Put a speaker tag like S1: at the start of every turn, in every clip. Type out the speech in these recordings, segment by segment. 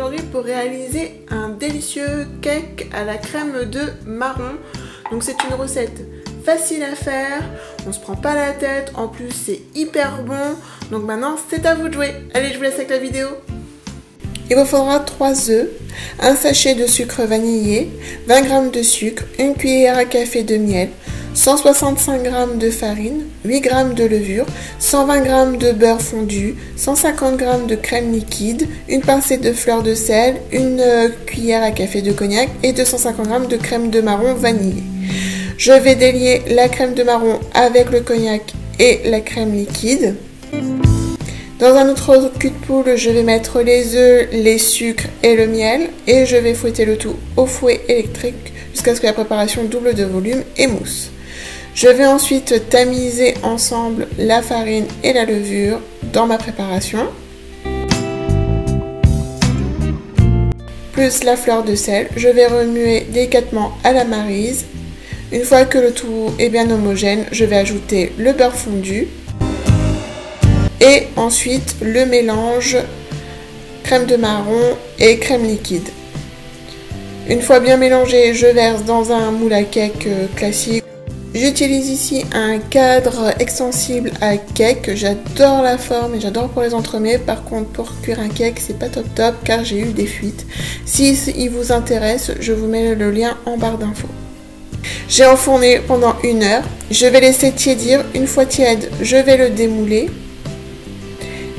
S1: aujourd'hui pour réaliser un délicieux cake à la crème de marron. Donc c'est une recette facile à faire, on se prend pas la tête, en plus c'est hyper bon. Donc maintenant c'est à vous de jouer. Allez, je vous laisse avec la vidéo. Il vous faudra 3 œufs, un sachet de sucre vanillé, 20 g de sucre, une cuillère à café de miel, 165 g de farine, 8 g de levure, 120 g de beurre fondu, 150 g de crème liquide, une pincée de fleur de sel, une cuillère à café de cognac et 250 g de crème de marron vanillée. Je vais délier la crème de marron avec le cognac et la crème liquide. Dans un autre cul de poule, je vais mettre les œufs, les sucres et le miel et je vais fouetter le tout au fouet électrique jusqu'à ce que la préparation double de volume et mousse. Je vais ensuite tamiser ensemble la farine et la levure dans ma préparation, plus la fleur de sel. Je vais remuer délicatement à la maryse. Une fois que le tout est bien homogène, je vais ajouter le beurre fondu et ensuite le mélange crème de marron et crème liquide. Une fois bien mélangé, je verse dans un moule à cake classique. J'utilise ici un cadre extensible à cake. J'adore la forme et j'adore pour les entremets. Par contre, pour cuire un cake, c'est pas top car j'ai eu des fuites. Si il vous intéresse, je vous mets le lien en barre d'infos. J'ai enfourné pendant 1 heure. Je vais laisser tiédir. Une fois tiède, je vais le démouler.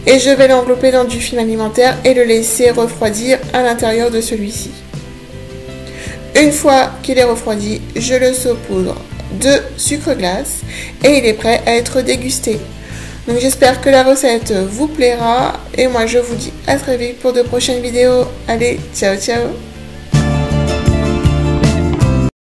S1: Et je vais l'envelopper dans du film alimentaire et le laisser refroidir à l'intérieur de celui-ci. Une fois qu'il est refroidi, je le saupoudre de sucre glace et il est prêt à être dégusté. Donc j'espère que la recette vous plaira et moi je vous dis à très vite pour de prochaines vidéos. Allez, ciao ciao!